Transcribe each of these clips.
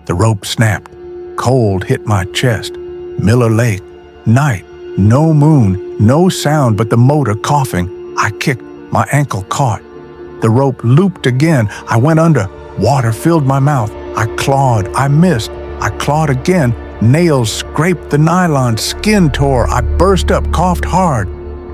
The rope snapped. Cold hit my chest. Miller Lake. Night. No moon. No sound but the motor coughing. I kicked. My ankle caught. The rope looped again. I went under. Water filled my mouth. I clawed. I missed. I clawed again. Nails scraped the nylon. Skin tore. I burst up, coughed hard.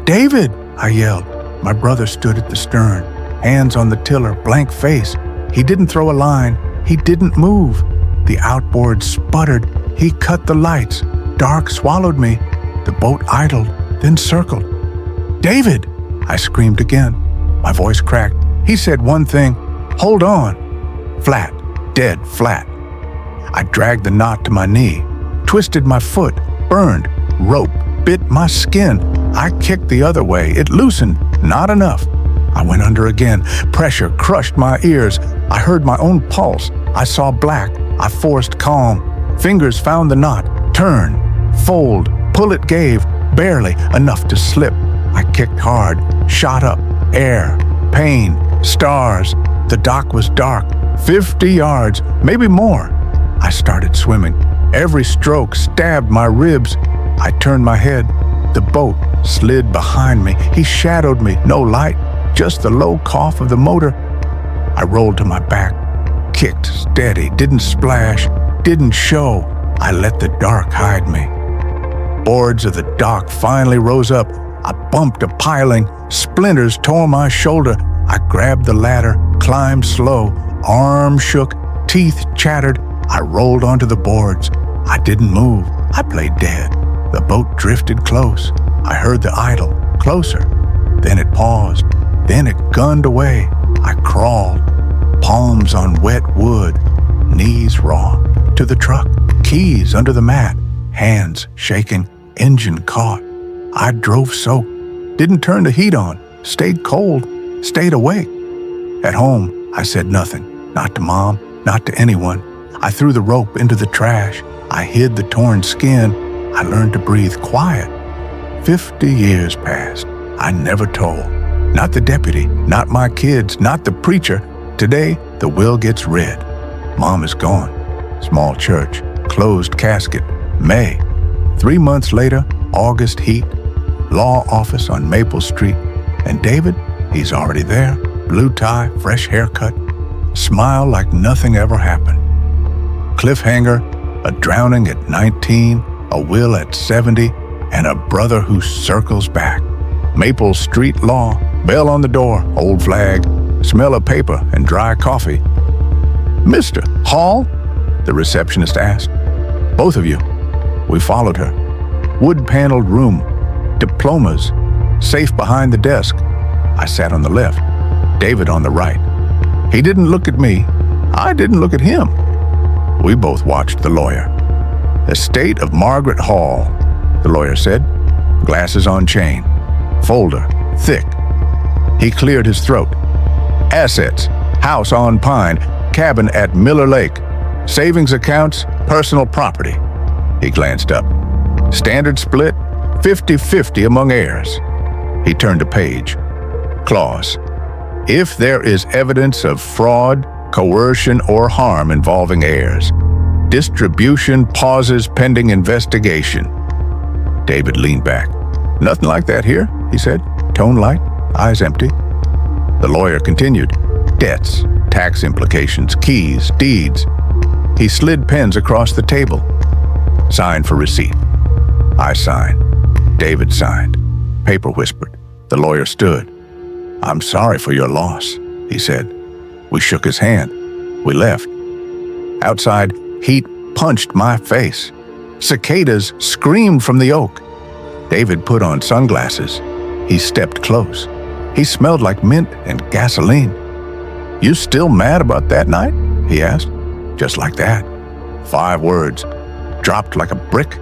"David!" I yelled. My brother stood at the stern, hands on the tiller, blank face. He didn't throw a line. He didn't move. The outboard sputtered. He cut the lights. Dark swallowed me. The boat idled, then circled. "David!" I screamed again. My voice cracked. He said one thing, "Hold on." Flat, dead flat. I dragged the knot to my knee, twisted my foot, burned. Rope bit my skin. I kicked the other way. It loosened. Not enough. I went under again. Pressure crushed my ears. I heard my own pulse. I saw black. I forced calm. Fingers found the knot. Turn. Fold. Pull it gave. Barely enough to slip. I kicked hard. Shot up. Air. Pain. Stars. The dock was dark. 50 yards. Maybe more. I started swimming. Every stroke stabbed my ribs. I turned my head. The boat slid behind me. He shadowed me. No light. Just the low cough of the motor. I rolled to my back. Kicked steady. Didn't splash. Didn't show. I let the dark hide me. Boards of the dock finally rose up. I bumped a piling. Splinters tore my shoulder. I grabbed the ladder. Climbed slow. Arm shook. Teeth chattered. I rolled onto the boards. I didn't move. I played dead. The boat drifted close. I heard the idle. Closer. Then it paused. Then it gunned away. I crawled. Palms on wet wood. Knees raw. To the truck. Keys under the mat. Hands shaking. Engine caught. I drove soaked. Didn't turn the heat on. Stayed cold. Stayed awake. At home, I said nothing. Not to Mom. Not to anyone. I threw the rope into the trash. I hid the torn skin. I learned to breathe quiet. 50 years passed. I never told. Not the deputy, not my kids, not the preacher. Today, the will gets read. Mom is gone. Small church, closed casket, May. 3 months later, August heat, law office on Maple Street. And David, he's already there. Blue tie, fresh haircut, smile like nothing ever happened. Cliffhanger, a drowning at 19, a will at 70, and a brother who circles back. Maple Street law, bell on the door, old flag, smell of paper and dry coffee. "Mr. Hall?" the receptionist asked. "Both of you." We followed her. Wood-paneled room, diplomas, safe behind the desk. I sat on the left, David on the right. He didn't look at me. I didn't look at him. We both watched the lawyer. "Estate of Margaret Hall," the lawyer said. Glasses on chain. Folder, thick. He cleared his throat. "Assets, house on Pine, cabin at Miller Lake. Savings accounts, personal property." He glanced up. "Standard split, 50-50 among heirs." He turned a page. Clause. "If there is evidence of fraud, coercion, or harm involving heirs, distribution pauses pending investigation." David leaned back. "Nothing like that here," he said. Tone light, eyes empty. The lawyer continued. "Debts, tax implications, keys, deeds." He slid pens across the table. "Sign for receipt." I signed. David signed. Paper whispered. The lawyer stood. "I'm sorry for your loss," he said. We shook his hand. We left. Outside, heat punched my face. Cicadas screamed from the oak. David put on sunglasses. He stepped close. He smelled like mint and gasoline. "You still mad about that night?" he asked. Just like that. 5 words, dropped like a brick.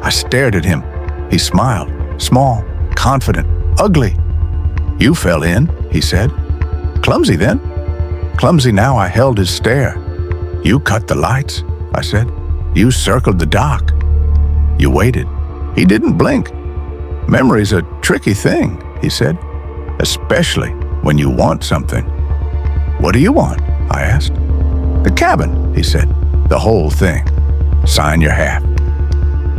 I stared at him. He smiled, small, confident, ugly. "You fell in," he said. "Clumsy then?" Clumsy now, I held his stare. "You cut the lights," I said. "You circled the dock. You waited." He didn't blink. "Memory's a tricky thing," he said, "especially when you want something." "What do you want?" I asked. "The cabin," he said. The whole thing. Sign your half.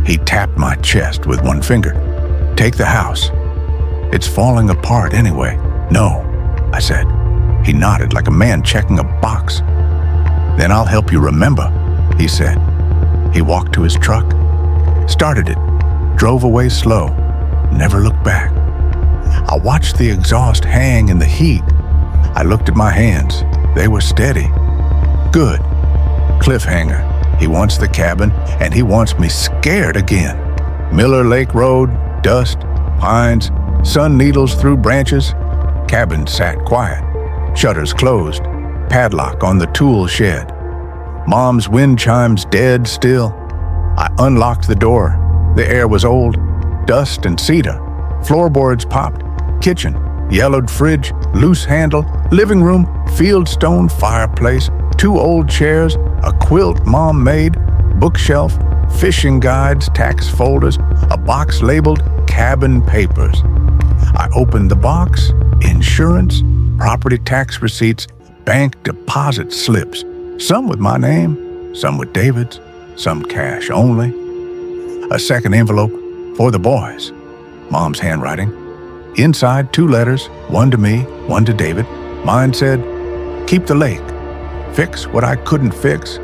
He tapped my chest with one finger. Take the house. It's falling apart anyway. No, I said. He nodded like a man checking a box. Then I'll help you remember, he said. He walked to his truck, started it, drove away slow, never looked back. I watched the exhaust hang in the heat. I looked at my hands. They were steady. Good. Cliffhanger. He wants the cabin, and he wants me scared again. Miller Lake Road, dust, pines, sun needles through branches. Cabin sat quiet. Shutters closed. Padlock on the tool shed. Mom's wind chimes dead still. I unlocked the door. The air was old. Dust and cedar. Floorboards popped. Kitchen. Yellowed fridge. Loose handle. Living room. Fieldstone fireplace. 2 old chairs. A quilt Mom made. Bookshelf. Fishing guides. Tax folders. A box labeled cabin papers. I opened the box. Insurance. Property tax receipts. Bank deposit slips. Some with my name. Some with David's. Some cash only. A second envelope for the boys. Mom's handwriting. Inside 2 letters, one to me, one to David. Mine said, keep the lake. Fix what I couldn't fix.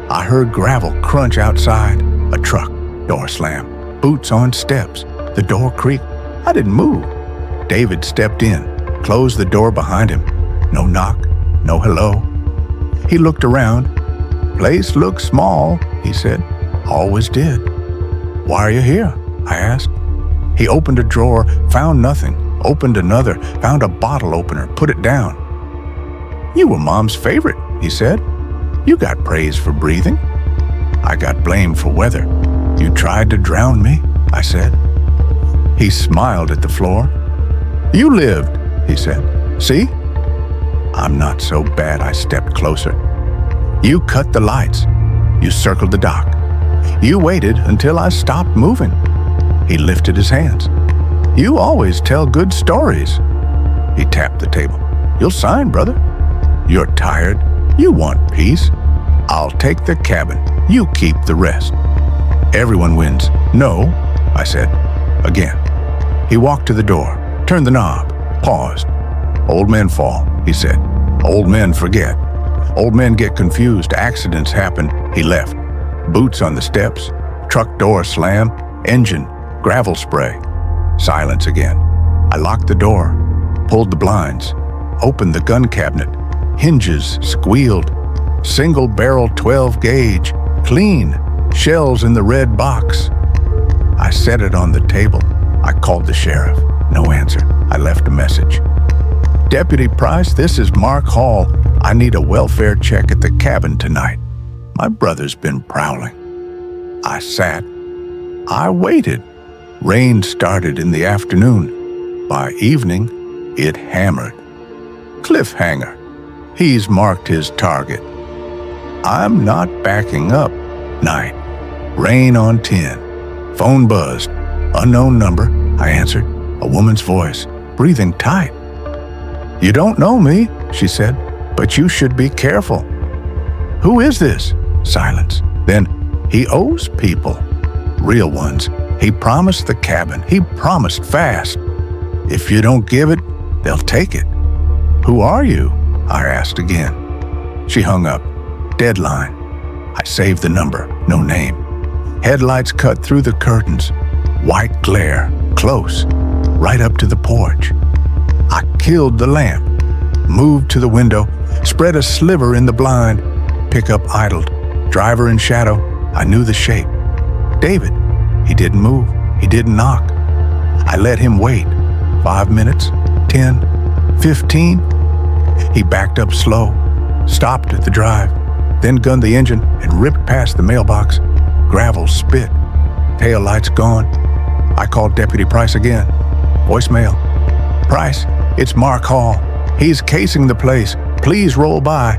I heard gravel crunch outside. A truck, door slam. Boots on steps. The door creaked. I didn't move. David stepped in, closed the door behind him. No knock, no hello. He looked around. Place looks small, he said. Always did. Why are you here? I asked. He opened a drawer, found nothing. Opened another, found a bottle opener, put it down. You were Mom's favorite, he said. You got praise for breathing. I got blamed for weather. You tried to drown me, I said. He smiled at the floor. You lived, he said. See? I'm not so bad, I stepped closer. You cut the lights. You circled the dock. You waited until I stopped moving. He lifted his hands. You always tell good stories. He tapped the table. You'll sign, brother. You're tired. You want peace. I'll take the cabin. You keep the rest. Everyone wins. No, I said. Again. He walked to the door, turned the knob, paused. Old men fall, he said. Old men forget. Old men get confused. Accidents happen. He left. Boots on the steps. Truck door slam. Engine. Gravel spray. Silence again. I locked the door. Pulled the blinds. Opened the gun cabinet. Hinges squealed. Single barrel 12 gauge. Clean. Shells in the red box. I set it on the table. I called the sheriff. No answer. I left a message. Deputy Price, this is Mark Hall. I need a welfare check at the cabin tonight. My brother's been prowling. I sat. I waited. Rain started in the afternoon. By evening, it hammered. Cliffhanger. He's marked his target. I'm not backing up. Night. Rain on 10. Phone buzzed. Unknown number. I answered. A woman's voice, breathing tight. You don't know me, she said, but you should be careful. Who is this? Silence. Then, he owes people. Real ones. He promised the cabin. He promised fast. If you don't give it, they'll take it. Who are you? I asked again. She hung up. Deadline. I saved the number. No name. Headlights cut through the curtains. White glare. Close. Right up to the porch. I killed the lamp. Moved to the window. Spread a sliver in the blind. Pickup idled. Driver in shadow. I knew the shape. David. He didn't move. He didn't knock. I let him wait. 5 minutes. 10. 15. He backed up slow. Stopped at the drive. Then gunned the engine and ripped past the mailbox. Gravel spit. Tail lights gone. I called Deputy Price again. Voicemail. Price, it's Mark Hall. He's casing the place. Please roll by.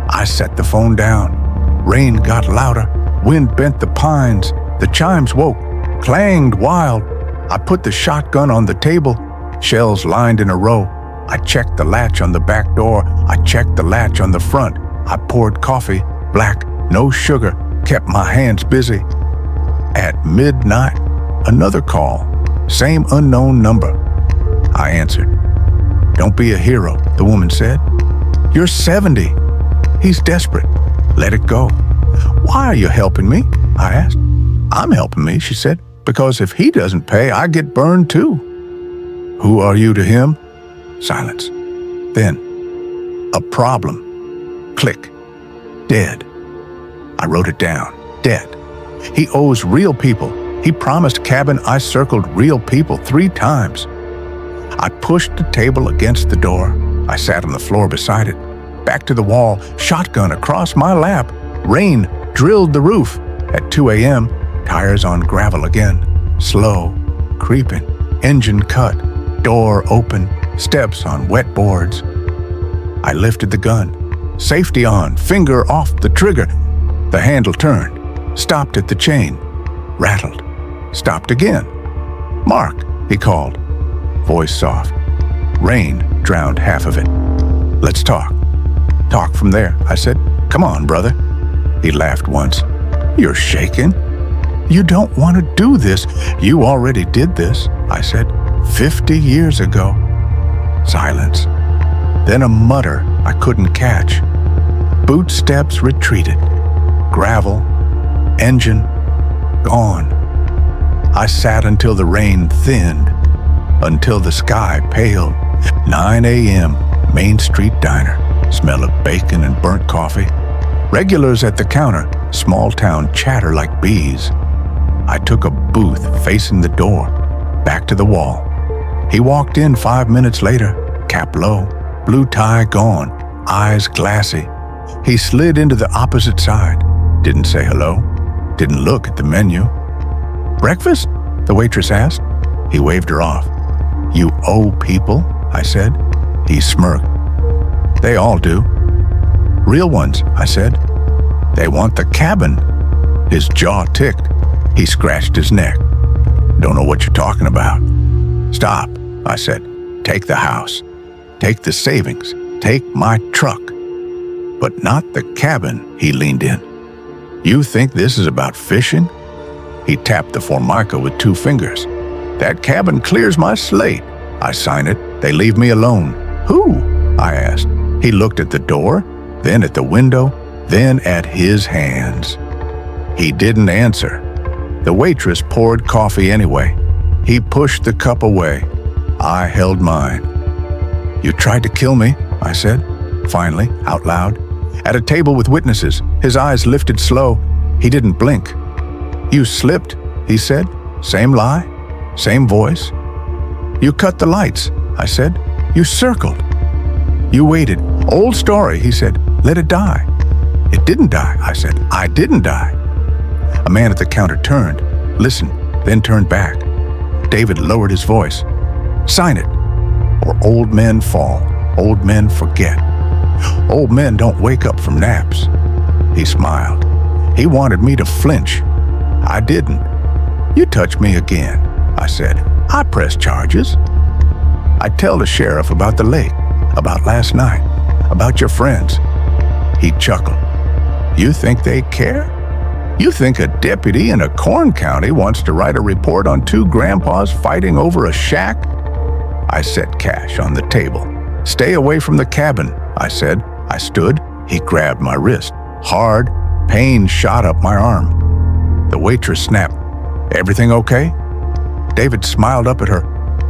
I set the phone down. Rain got louder. Wind bent the pines. The chimes woke. Clanged wild. I put the shotgun on the table. Shells lined in a row. I checked the latch on the back door. I checked the latch on the front. I poured coffee. Black, no sugar, kept my hands busy. At midnight, another call, same unknown number. I answered. "Don't be a hero," the woman said. "You're 70. He's desperate. Let it go." "Why are you helping me?" I asked. "I'm helping me," she said, "because if he doesn't pay, I get burned too." "Who are you to him?" Silence. Then, "A problem." Click. "Dead." I wrote it down. Dead. He owes real people. He promised cabin. I circled real people 3 times. I pushed the table against the door. I sat on the floor beside it. Back to the wall, shotgun across my lap. Rain drilled the roof. At 2 a.m., tires on gravel again. Slow, creeping, engine cut, door open, steps on wet boards. I lifted the gun. Safety on, finger off the trigger. The handle turned, stopped at the chain, rattled, stopped again. "Mark," he called. Voice soft. Rain drowned half of it. "Let's talk." "Talk from there," I said. "Come on, brother." He laughed once. "You're shaking. You don't want to do this. You already did this," I said, 50 years ago. Silence. Then a mutter I couldn't catch. Boot steps retreated. Gravel. Engine. Gone. I sat until the rain thinned. Until the sky paled. 9 a.m. Main Street Diner. Smell of bacon and burnt coffee. Regulars at the counter. Small town chatter like bees. I took a booth facing the door. Back to the wall. He walked in 5 minutes later. Cap low. Blue tie gone. Eyes glassy. He slid into the opposite side. Didn't say hello. Didn't look at the menu. "Breakfast?" the waitress asked. He waved her off. "You owe people," I said. He smirked. "They all do." "Real ones," I said. "They want the cabin." His jaw ticked. He scratched his neck. "Don't know what you're talking about." "Stop," I said. "Take the house. Take the savings. Take my truck. But not the cabin," he leaned in. "You think this is about fishing?" He tapped the Formica with 2 fingers. "That cabin clears my slate. I sign it. They leave me alone." "Who?" I asked. He looked at the door, then at the window, then at his hands. He didn't answer. The waitress poured coffee anyway. He pushed the cup away. I held mine. "You tried to kill me," I said, finally, out loud. At a table with witnesses, his eyes lifted slow. He didn't blink. "You slipped," he said. Same lie, same voice. "You cut the lights," I said. "You circled. You waited. Old story," he said. "Let it die." "It didn't die," I said. "I didn't die." A man at the counter turned, listened, then turned back. David lowered his voice. "Sign it, or old men fall, old men forget. Old men don't wake up from naps." He smiled. He wanted me to flinch. I didn't. "You touch me again," I said. "I press charges. I tell the sheriff about the lake, about last night, about your friends." He chuckled. "You think they care? You think a deputy in a corn county wants to write a report on 2 grandpas fighting over a shack?" I set cash on the table. "Stay away from the cabin," I said. I stood. He grabbed my wrist. Hard. Pain shot up my arm. The waitress snapped. "Everything okay?" David smiled up at her.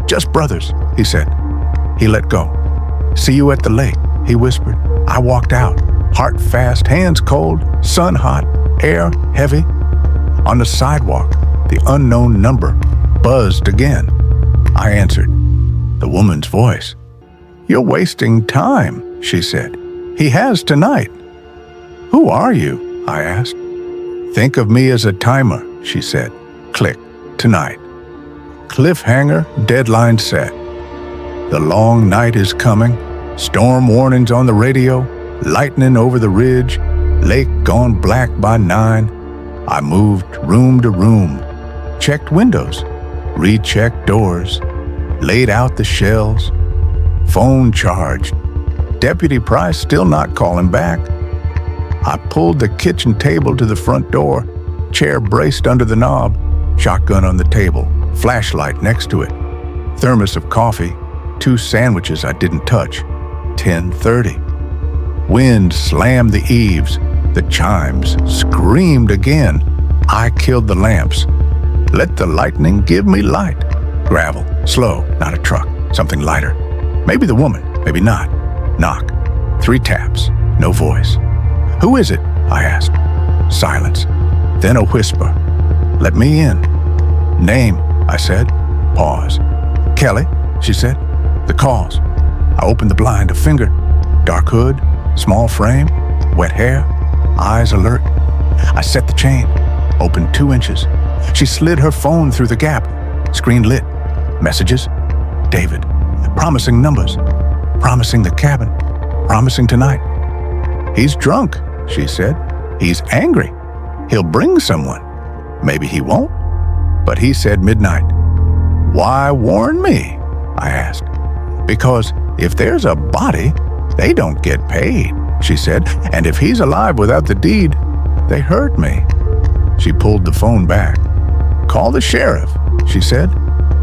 "Just brothers," he said. He let go. "See you at the lake," he whispered. I walked out. Heart fast, hands cold, sun hot, air heavy. On the sidewalk, the unknown number buzzed again. I answered. The woman's voice. "You're wasting time," she said. "He has tonight." "Who are you?" I asked. "Think of me as a timer," she said. Click. Tonight. Cliffhanger, deadline set. The long night is coming. Storm warnings on the radio. Lightning over the ridge. Lake gone black by 9. I moved room to room. Checked windows. Rechecked doors. Laid out the shells. Phone charged. Deputy Price still not calling back. I pulled the kitchen table to the front door, chair braced under the knob, shotgun on the table, flashlight next to it, thermos of coffee, 2 sandwiches I didn't touch. 10:30. Wind slammed the eaves. The chimes screamed again. I killed the lamps. Let the lightning give me light. Gravel, slow, not a truck, something lighter. Maybe the woman, maybe not. Knock. 3 taps, no voice. Who is it? I asked. Silence. Then a whisper. Let me in. Name, I said. Pause. Kelly, she said. The cause. I opened the blind, a finger. Dark hood, small frame, wet hair, eyes alert. I set the chain, opened 2 inches. She slid her phone through the gap. Screen lit. Messages. David. Promising numbers. Promising the cabin. Promising tonight. He's drunk, she said. He's angry. He'll bring someone. Maybe he won't. But he said midnight. Why warn me? I asked. Because if there's a body, they don't get paid, she said. And if he's alive without the deed, they hurt me. She pulled the phone back. Call the sheriff, she said.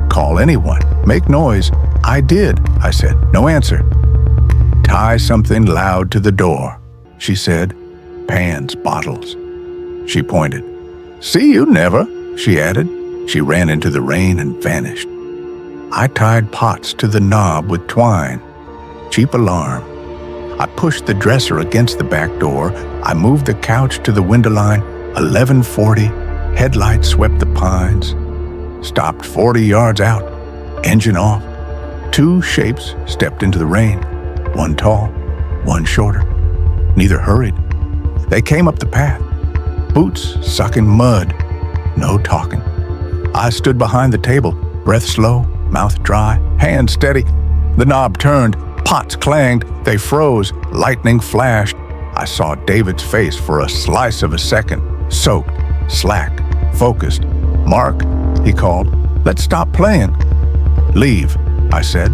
Call anyone. Make noise. I did, I said. No answer. Tie something loud to the door, she said. Pans, bottles. She pointed. See you never, she added. She ran into the rain and vanished. I tied pots to the knob with twine. Cheap alarm. I pushed the dresser against the back door. I moved the couch to the window line. 11:40. Headlights swept the pines. Stopped 40 yards out. Engine off. 2 shapes stepped into the rain. One tall, one shorter. Neither hurried. They came up the path. Boots sucking mud. No talking. I stood behind the table, breath slow, mouth dry, hand steady. The knob turned, pots clanged, they froze, lightning flashed. I saw David's face for a slice of a second, soaked, slack, focused. Mark, he called, let's stop playing. Leave, I said.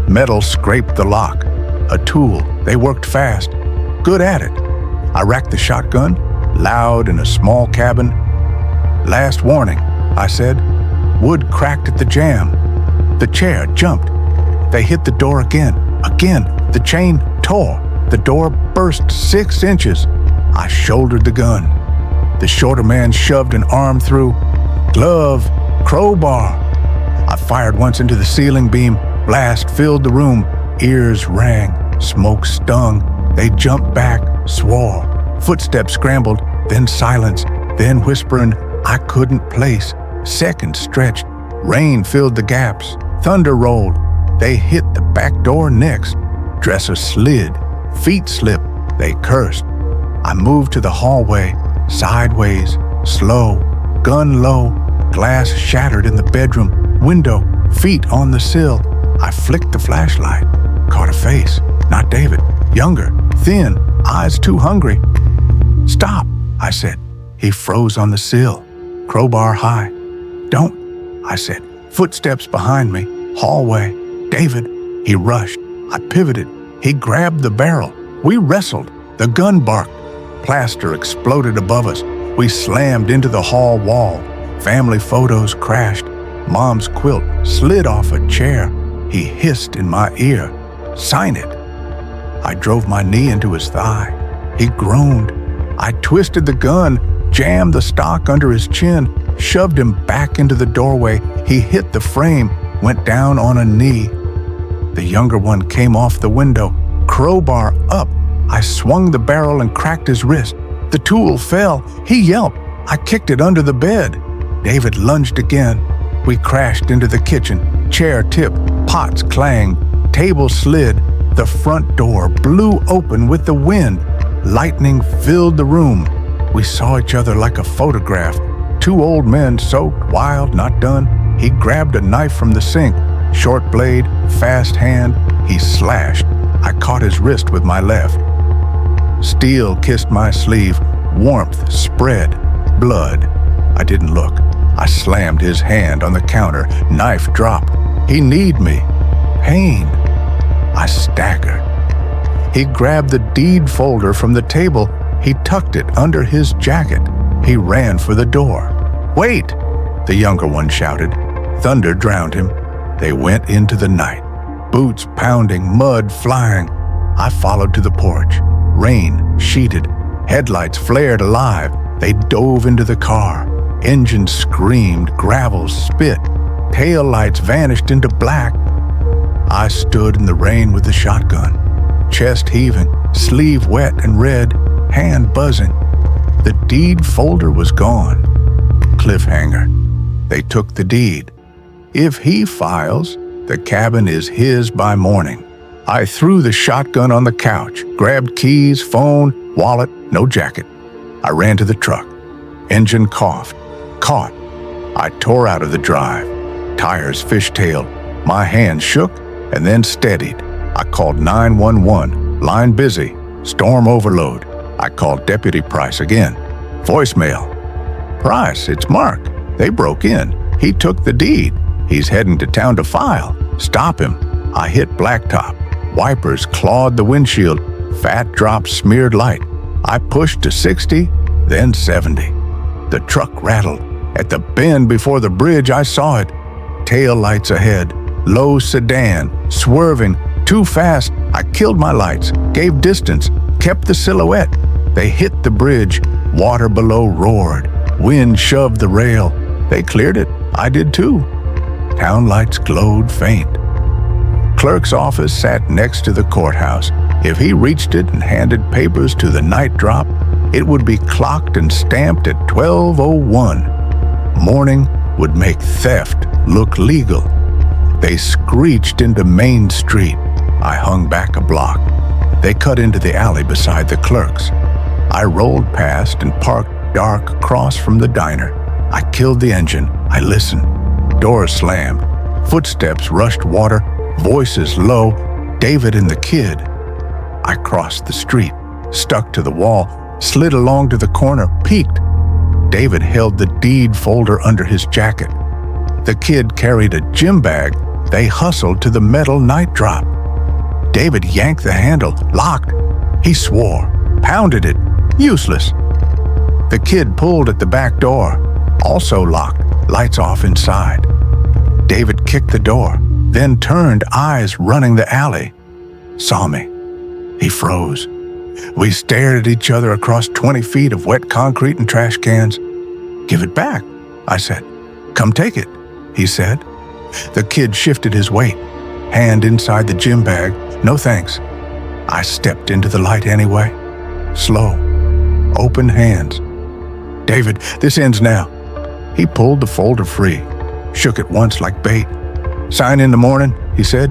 Metal scraped the lock. A tool, they worked fast. Good at it. I racked the shotgun, loud in a small cabin. Last warning, I said. Wood cracked at the jam. The chair jumped. They hit the door again. Again, the chain tore. The door burst 6 inches. I shouldered the gun. The shorter man shoved an arm through. Glove, crowbar. I fired once into the ceiling beam. Blast filled the room. Ears rang. Smoke stung. They jumped back, swore. Footsteps scrambled, then silence, then whispering, I couldn't place. Seconds stretched. Rain filled the gaps. Thunder rolled. They hit the back door next. Dresser slid. Feet slipped. They cursed. I moved to the hallway, sideways, slow, gun low, glass shattered in the bedroom, window, feet on the sill. I flicked the flashlight. Caught a face. Not David. Younger, thin, eyes too hungry. Stop, I said. He froze on the sill, crowbar high. Don't, I said. Footsteps behind me, hallway. David, he rushed. I pivoted. He grabbed the barrel. We wrestled. The gun barked. Plaster exploded above us. We slammed into the hall wall. Family photos crashed. Mom's quilt slid off a chair. He hissed in my ear, sign it. I drove my knee into his thigh. He groaned. I twisted the gun, jammed the stock under his chin, shoved him back into the doorway. He hit the frame, went down on a knee. The younger one came off the window, crowbar up. I swung the barrel and cracked his wrist. The tool fell. He yelped. I kicked it under the bed. David lunged again. We crashed into the kitchen. Chair tipped, pots clanged, table slid. The front door blew open with the wind. Lightning filled the room. We saw each other like a photograph. 2 old men soaked, wild, not done. He grabbed a knife from the sink. Short blade, fast hand. He slashed. I caught his wrist with my left. Steel kissed my sleeve. Warmth spread. Blood. I didn't look. I slammed his hand on the counter. Knife dropped. He kneed me. Pain. I staggered. He grabbed the deed folder from the table. He tucked it under his jacket. He ran for the door. "Wait!" the younger one shouted. Thunder drowned him. They went into the night. Boots pounding, mud flying. I followed to the porch. Rain sheeted. Headlights flared alive. They dove into the car. Engine screamed, gravel spit. Tail lights vanished into black. I stood in the rain with the shotgun, chest heaving, sleeve wet and red, hand buzzing. The deed folder was gone. Cliffhanger. They took the deed. If he files, the cabin is his by morning. I threw the shotgun on the couch, grabbed keys, phone, wallet, no jacket. I ran to the truck. Engine coughed. Caught. I tore out of the drive. Tires fishtailed. My hands shook and then steadied. I called 911. Line busy. Storm overload. I called Deputy Price again. Voicemail. "Price, it's Mark. They broke in. He took the deed. He's heading to town to file. Stop him." I hit blacktop. Wipers clawed the windshield. Fat drops smeared light. I pushed to 60, then 70. The truck rattled. At the bend before the bridge, I saw it. Tail lights ahead. Low sedan, swerving. Too fast. I killed my lights, gave distance, kept the silhouette. They hit the bridge. Water below roared. Wind shoved the rail. They cleared it. I did too. Town lights glowed faint. Clerk's office sat next to the courthouse. If he reached it and handed papers to the night drop, it would be clocked and stamped at 12:01. Morning would make theft look legal. They screeched into Main Street. I hung back a block. They cut into the alley beside the clerk's. I rolled past and parked dark across from the diner. I killed the engine. I listened. Doors slammed. Footsteps rushed water. Voices low. David and the kid. I crossed the street, stuck to the wall, slid along to the corner, peeked. David held the deed folder under his jacket. The kid carried a gym bag. They hustled to the metal night drop. David yanked the handle, locked. He swore, pounded it, useless. The kid pulled at the back door, also locked, lights off inside. David kicked the door, then turned, eyes running the alley. Saw me. He froze. We stared at each other across 20 feet of wet concrete and trash cans. "Give it back," I said. "Come take it," he said. The kid shifted his weight, hand inside the gym bag. "No thanks." I stepped into the light anyway. Slow, open hands. "David, this ends now." He pulled the folder free, shook it once like bait. "Sign in the morning," he said,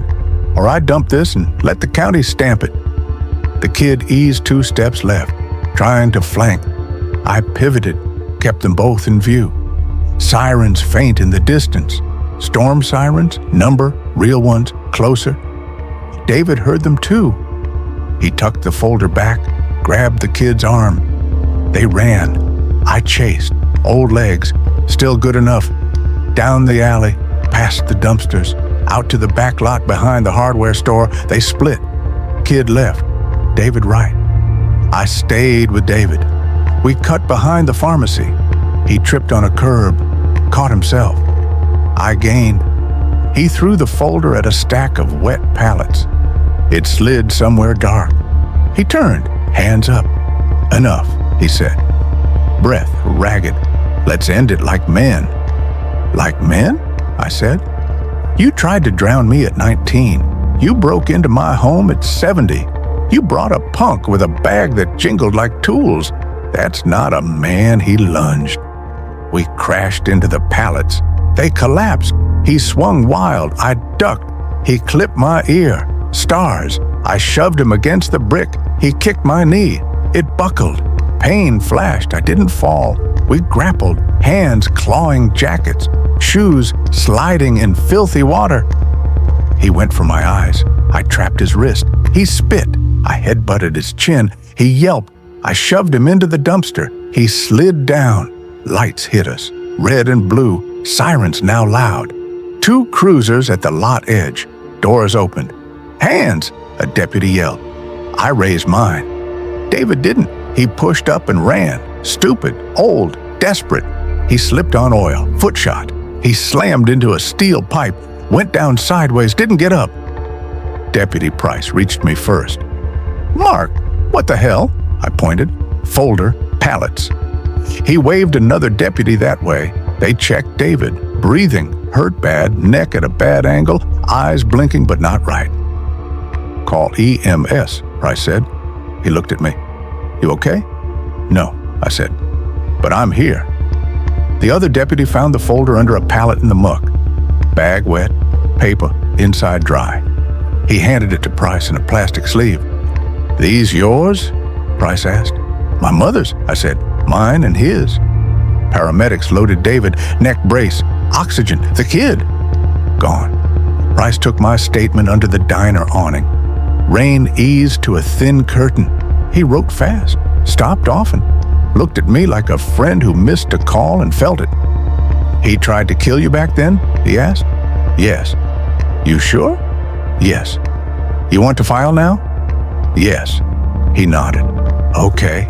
"or I dump this and let the county stamp it." The kid eased 2 steps left, trying to flank. I pivoted, kept them both in view. Sirens faint in the distance. Storm sirens, number, real ones, closer. David heard them too. He tucked the folder back, grabbed the kid's arm. They ran. I chased. Old legs, still good enough. Down the alley, past the dumpsters, out to the back lot behind the hardware store. They split. Kid left. David right. I stayed with David. We cut behind the pharmacy. He tripped on a curb, caught himself. I gained. He threw the folder at a stack of wet pallets. It slid somewhere dark. He turned, hands up. "Enough," he said. Breath ragged. "Let's end it like men." "Like men?" I said. "You tried to drown me at 19. You broke into my home at 70. You brought a punk with a bag that jingled like tools. That's not a man," he lunged. We crashed into the pallets. They collapsed. He swung wild. I ducked. He clipped my ear. Stars. I shoved him against the brick. He kicked my knee. It buckled. Pain flashed. I didn't fall. We grappled, hands clawing jackets, shoes sliding in filthy water. He went for my eyes. I trapped his wrist. He spit. I headbutted his chin. He yelped. I shoved him into the dumpster. He slid down. Lights hit us, red and blue, sirens now loud. 2 cruisers at the lot edge. Doors opened. "Hands!" a deputy yelled. I raised mine. David didn't. He pushed up and ran. Stupid, old, desperate. He slipped on oil, foot shot. He slammed into a steel pipe, went down sideways, didn't get up. Deputy Price reached me first. "Mark, what the hell?" I pointed. "Folder, pallets." He waved another deputy that way. They checked David, breathing, hurt bad, neck at a bad angle, eyes blinking but not right. "Call EMS," Price said. He looked at me. "You okay?" "No," I said, "but I'm here." The other deputy found the folder under a pallet in the muck. Bag wet, paper inside dry. He handed it to Price in a plastic sleeve. "These yours?" Price asked. "My mother's," I said. "Mine and his." Paramedics loaded David, neck brace, oxygen, the kid. Gone. Price took my statement under the diner awning. Rain eased to a thin curtain. He wrote fast, stopped often, looked at me like a friend who missed a call and felt it. "He tried to kill you back then?" he asked. "Yes." "You sure?" "Yes." "You want to file now?" "Yes." He nodded. "Okay."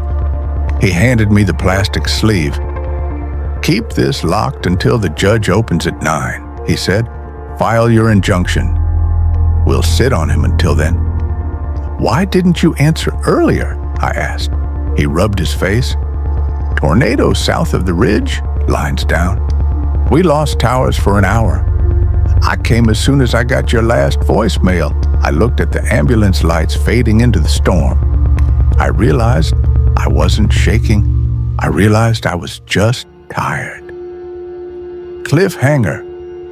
He handed me the plastic sleeve. "Keep this locked until the judge opens at 9, he said. "File your injunction. We'll sit on him until then." "Why didn't you answer earlier?" I asked. He rubbed his face. "Tornado south of the ridge, lines down. We lost towers for an hour. I came as soon as I got your last voicemail. I looked at the ambulance lights fading into the storm. I realized I wasn't shaking. I realized I was just tired." Cliffhanger.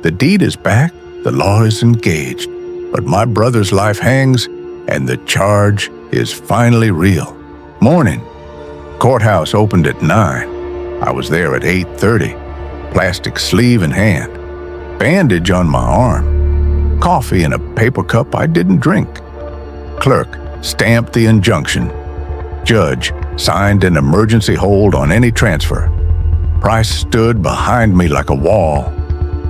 The deed is back, the law is engaged, but my brother's life hangs, and the charge is finally real. Morning. Courthouse opened at 9. I was there at 8:30, plastic sleeve in hand, bandage on my arm, coffee in a paper cup I didn't drink. Clerk stamped the injunction. Judge signed an emergency hold on any transfer. Price stood behind me like a wall.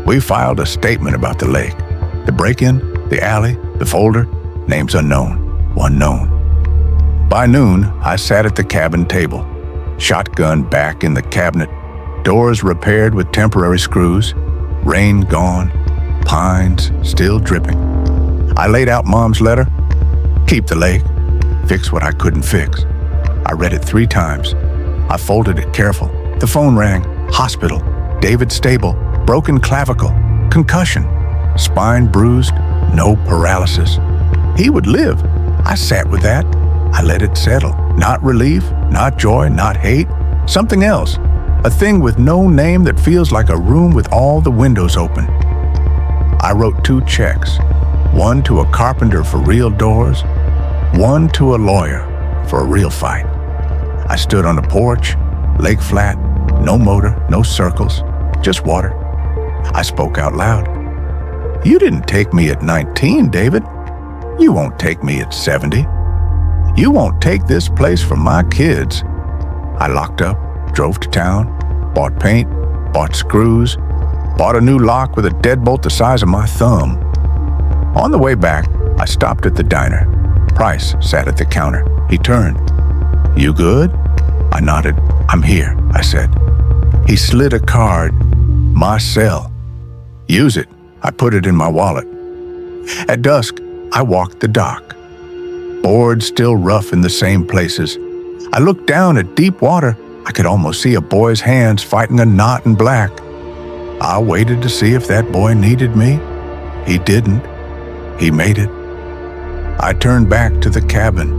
We filed a statement about the lake, the break-in, the alley, the folder, names unknown, one known. By noon, I sat at the cabin table, shotgun back in the cabinet, doors repaired with temporary screws, rain gone, pines still dripping. I laid out Mom's letter. Keep the lake, fix what I couldn't fix. I read it 3 times. I folded it careful. The phone rang. Hospital. David stable. Broken clavicle. Concussion. Spine bruised. No paralysis. He would live. I sat with that. I let it settle. Not relief, not joy, not hate. Something else. A thing with no name that feels like a room with all the windows open. I wrote 2 checks. One to a carpenter for real doors. One to a lawyer for a real fight. I stood on the porch, lake flat, no motor, no circles, just water. I spoke out loud. "You didn't take me at 19, David. You won't take me at 70. You won't take this place from my kids." I locked up, drove to town, bought paint, bought screws, bought a new lock with a deadbolt the size of my thumb. On the way back, I stopped at the diner. Price sat at the counter. He turned. "You good?" I nodded. "I'm here," I said. He slid a card. "My cell." "Use it." I put it in my wallet. At dusk, I walked the dock. Boards still rough in the same places. I looked down at deep water. I could almost see a boy's hands fighting a knot in black. I waited to see if that boy needed me. He didn't. He made it. I turned back to the cabin.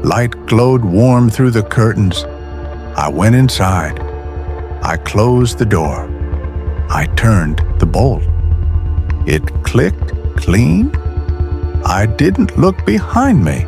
Light glowed warm through the curtains. I went inside. I closed the door. I turned the bolt. It clicked clean. I didn't look behind me.